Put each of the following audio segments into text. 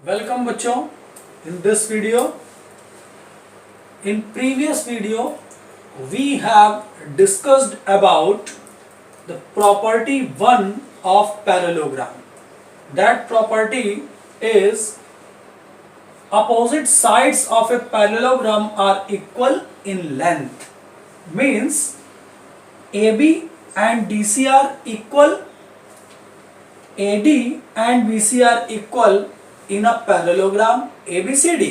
Welcome बच्चों in this video in previous video we have discussed about the property 1 of parallelogram. That property is opposite sides of a parallelogram are equal in length, means AB and DC are equal, AD and BC are equal in a parallelogram ABCD.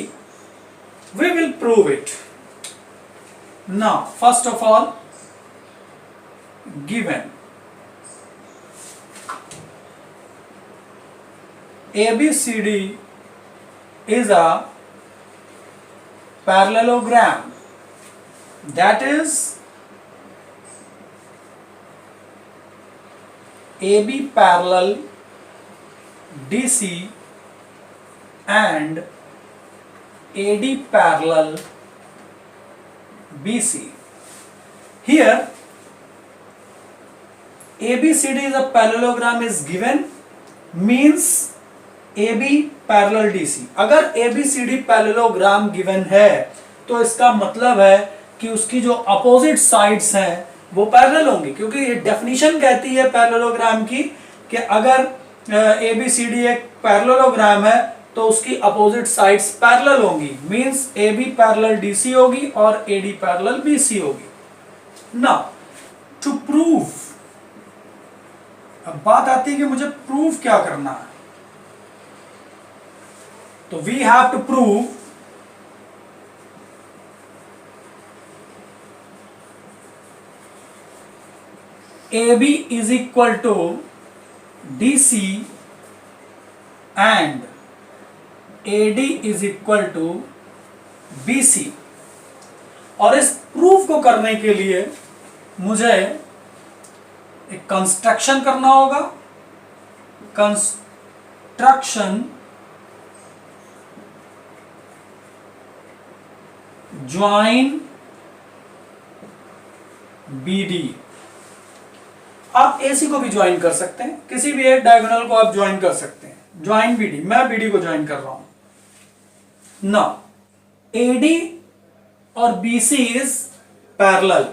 We will prove it. Now, first of all, given ABCD is a parallelogram, that is AB parallel DC and AD parallel BC. Here ABCD is a parallelogram is given, means AB parallel DC. अगर ABCD parallelogram given है तो इसका मतलब है कि उसकी जो opposite sides हैं वो पैरेलल होंगी, क्योंकि ये डेफिनेशन कहती है पैरेललोग्राम की कि अगर ABCD एक पैरेललोग्राम है तो उसकी अपोजिट साइड्स पैरेलल होंगी, मींस AB पैरेलल DC होगी और AD पैरेलल BC होगी. नाउ टू प्रूव, अब बात आती है कि मुझे प्रूव क्या करना है. तो we have to prove AB is equal to DC and AD is equal to BC. और इस प्रूफ को करने के लिए मुझे एक कंस्ट्रक्शन करना होगा. Construction join BD. आप AC को भी ज्वाइन कर सकते हैं, किसी भी एक डायगोनल को आप ज्वाइन कर सकते हैं. ज्वाइन BD, मैं BD को ज्वाइन कर रहा हूं. नाउ AD और BC is parallel,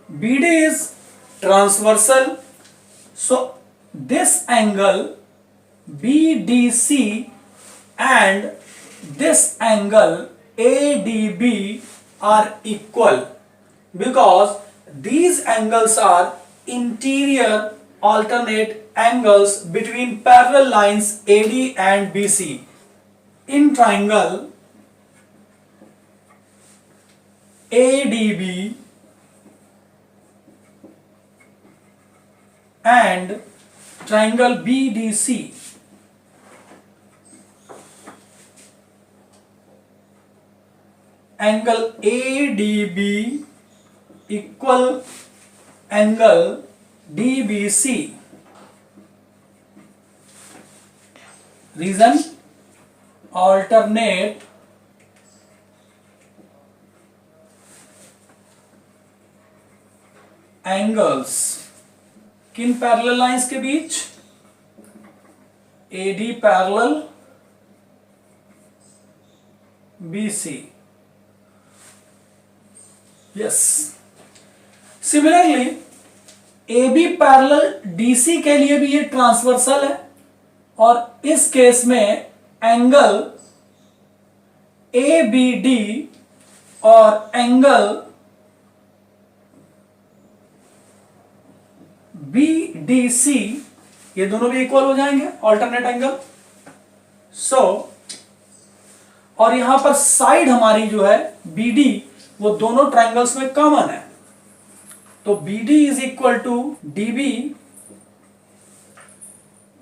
BD is transversal, so this angle BDC and this angle ADB are equal because these angles are interior alternate angles between parallel lines AD and BC. In triangle ADB and triangle BDC, angle ADB equal angle DBC. Reason, alternate angles किन parallel lines के बीच? AD parallel BC. Yes. Similarly AB parallel DC के लिए भी ये transversal है और इस case में एंगल ABD और एंगल BDC ये दोनों भी इक्वल हो जाएंगे, ऑल्टरनेट एंगल. सो और यहां पर साइड हमारी जो है BD वो दोनों ट्रायंगल्स में कॉमन है, तो BD is equal to DB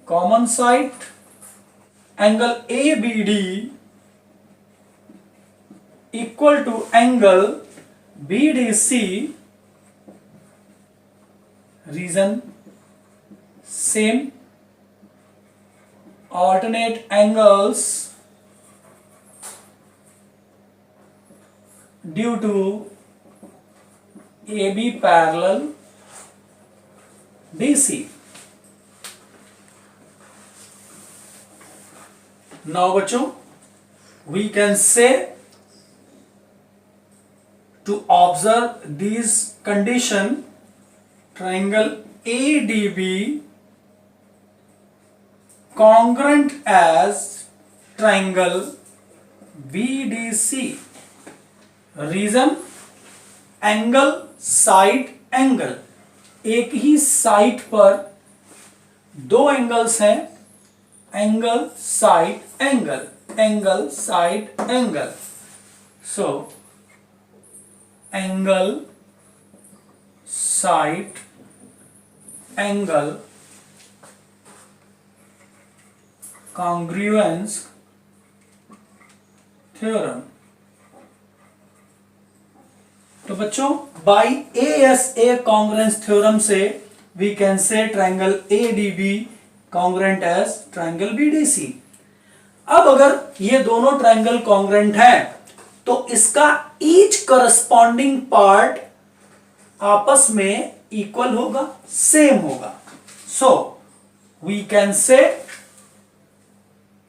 common side, angle ABD equal to angle BDC. Reason same, alternate angles due to AB parallel BC. Now बच्चों we can say to observe this condition triangle ADB congruent as triangle BDC. Reason angle side angle, एक ही side पर दो angles हैं, angle side angle, angle side angle. So angle side angle congruence theorem. तो बच्चों by ASA congruence theorem से we can say triangle ADB congruent as triangle BDC. अब अगर ये दोनों ट्राइंगल कॉन्ग्रेंट है तो इसका ईच करस्पॉन्डिंग पार्ट आपस में इक्वल होगा, सेम होगा. सो वी कैन से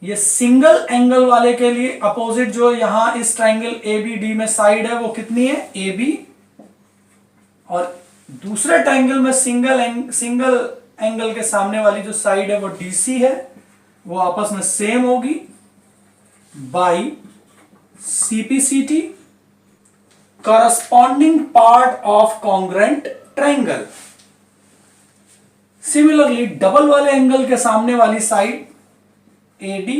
ये सिंगल एंगल वाले के लिए अपोजिट जो यहां इस ट्राइंगल ABD में साइड है वो कितनी है, AB, और दूसरे ट्राइंगल में सिंगल एंगल के सामने वाली जो साइड है वो DC है, वो आपस में सेम होगी by CPCT corresponding part of congruent triangle. Similarly double वाले एंगल के सामने वाली साइड AD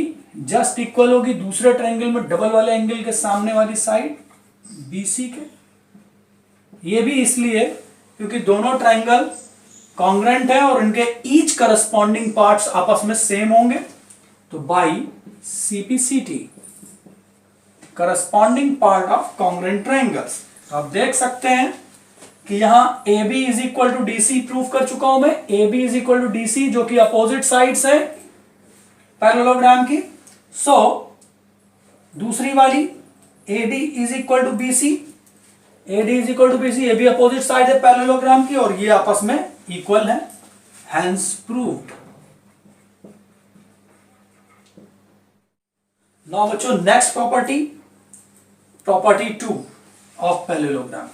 जस्ट इक्वल होगी दूसरे ट्रायंगल में डबल वाले एंगल के सामने वाली साइड BC के. ये भी इसलिए क्योंकि दोनों ट्रायंगल कॉन्ग्रेंट है और इनके ईच करस्पॉन्डिंग पार्ट्स आपस में सेम होंगे. तो by CPCT corresponding part of congruent triangles. आप देख सकते हैं कि यहां AB is equal to DC prove कर चुका हूं मैं. AB is equal to DC जो कि अपोजिट साइड्स है पैरेललोग्राम की. सो दूसरी वाली AD is equal to BC, AD is equal to BC, ये भी अपोजिट साइड है पैरेललोग्राम की और ये आपस में इक्वल है, हैंस प्रूव्ड. नाउ बच्चों next property 2 of parallelogram.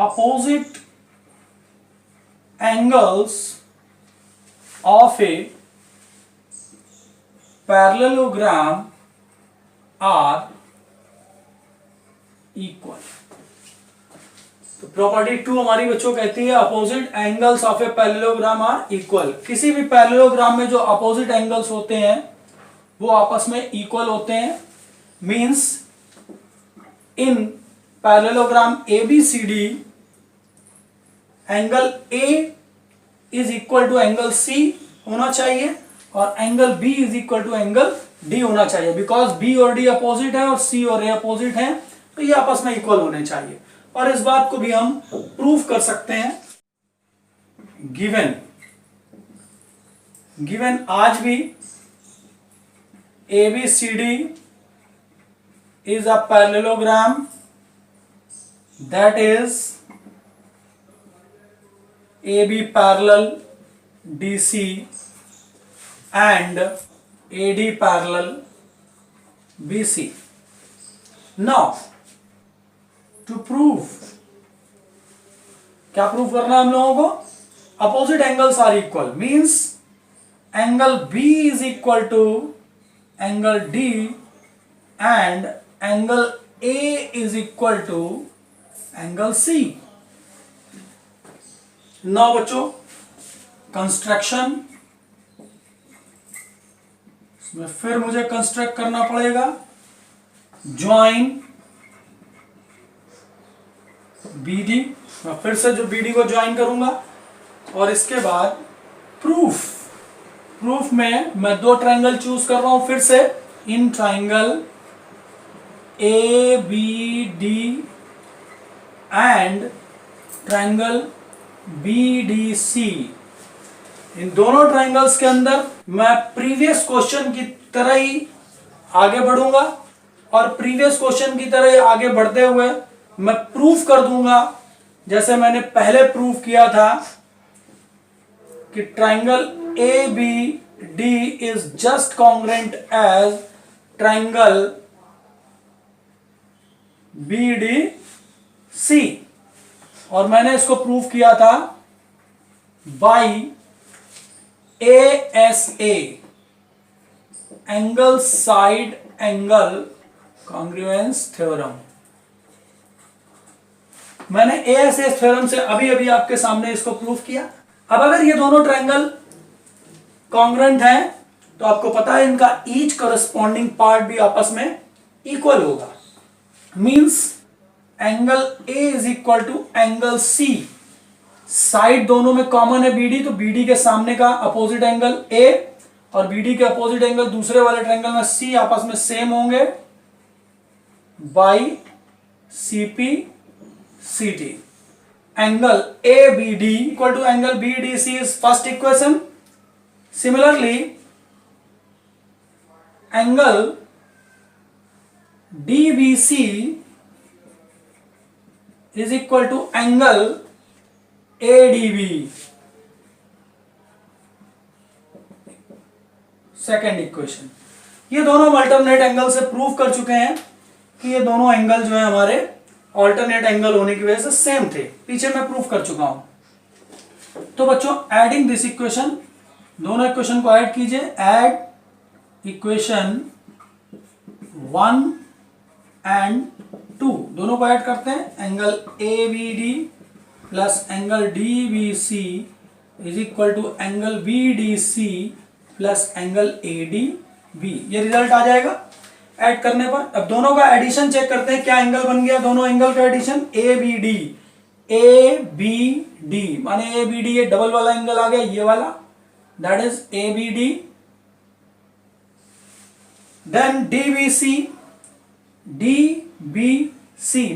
Opposite angles of a parallelogram are equal. तो प्रॉपर्टी 2 हमारी बच्चों कहती है opposite angles of a parallelogram are equal. किसी भी पैरेललोग्राम में जो अपोजिट एंगल्स होते हैं वो आपस में इक्वल होते हैं. Means in parallelogram ABCD angle A is equal to angle C होना चाहिए और angle B is equal to angle D होना चाहिए. बिकॉज B और D अपोजिट है और C और A अपोजिट है तो ये आपस में इक्वल होने चाहिए. और इस बात को भी हम प्रूव कर सकते हैं. गिवन आज भी ABCD is a parallelogram that is AB parallel DC and AD parallel BC. Now to prove, क्या प्रूव करना है हम लोगों को? Opposite angles are equal means angle B is equal to angle D and angle A is equal to angle C. Now बच्चों construction, इसमें फिर मुझे कंस्ट्रक्ट करना पड़ेगा. ज्वाइन BD, मैं फिर से जो BD को ज्वाइन करूंगा और इसके बाद प्रूफ में मैं दो ट्रायंगल चूज कर रहा हूं फिर से. In triangle ABD and triangle BDC, इन दोनों ट्रायंगल्स के अंदर मैं प्रीवियस क्वेश्चन की तरह ही आगे बढ़ूंगा और प्रीवियस क्वेश्चन की तरह ही आगे बढ़ते हुए मैं प्रूफ कर दूंगा जैसे मैंने पहले प्रूफ किया था कि triangle AB D is just congruent as triangle BDC, और मैंने इसको प्रूव किया था by ASA, angle side angle congruence theorem. मैंने ASA थ्योरम से अभी अभी आपके सामने इसको प्रूव किया। अब अगर ये दोनों ट्रायंगल कॉन्ग्रुएंट हैं तो आपको पता है इनका ईच करस्पॉन्डिंग पार्ट भी आपस में इक्वल होगा। Means angle A is equal to angle C, side दोनों में कॉमन है BD, तो BD के सामने का अपोजिट एंगल A और BD के अपोजिट एंगल दूसरे वाले ट्रायंगल में C आपस में सेम होंगे by CP CT। Angle ABD equal to angle BDC is first equation. Similarly angle DBC is equal to angle ADB, second equation. ये दोनों अल्टरनेट एंगल से प्रूव कर चुके हैं कि ये दोनों एंगल जो है हमारे ऑल्टरनेट एंगल होने की वजह से सेम थे, पीछे मैं प्रूव कर चुका हूं। तो बच्चों एडिंग दिस इक्वेशन, दोनों इक्वेशन को ऐड कीजिए। ऐड इक्वेशन 1 एंड 2, दोनों को ऐड करते हैं। Angle ABD plus angle DBC is equal to angle BDC plus angle ADB, ये रिजल्ट आ जाएगा ऐड करने पर। अब दोनों का एडिशन चेक करते हैं क्या एंगल बन गया। दोनों एंगल का एडिशन ABD माने ABD, ये डबल वाला एंगल आ गया, ये वाला, that is ABD। Then DBC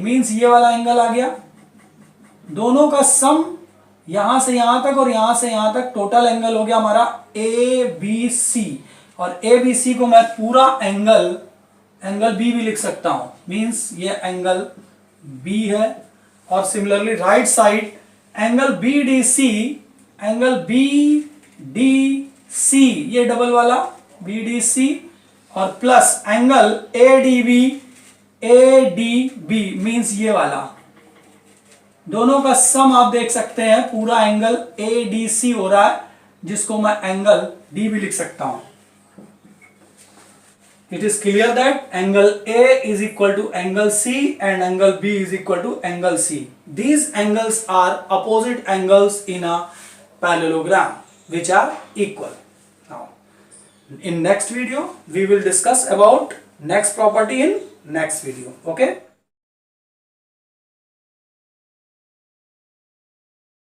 means ये वाला एंगल आ गया। दोनों का सम यहां से यहां तक और यहां से यहां तक टोटल एंगल हो गया हमारा ABC, और ABC को मैं पूरा एंगल B भी लिख सकता हूं, मींस ये एंगल B है। और similarly right side angle BDC ये डबल वाला BDC, और प्लस एंगल ADB मींस ये वाला। दोनों का सम आप देख सकते हैं पूरा एंगल ADC हो रहा है, जिसको मैं एंगल D भी लिख सकता हूं। It is clear that angle A is equal to angle C and angle B is equal to angle C. These angles are opposite angles in a parallelogram which are equal. Now, in next video, we will discuss about next property in next video. Okay?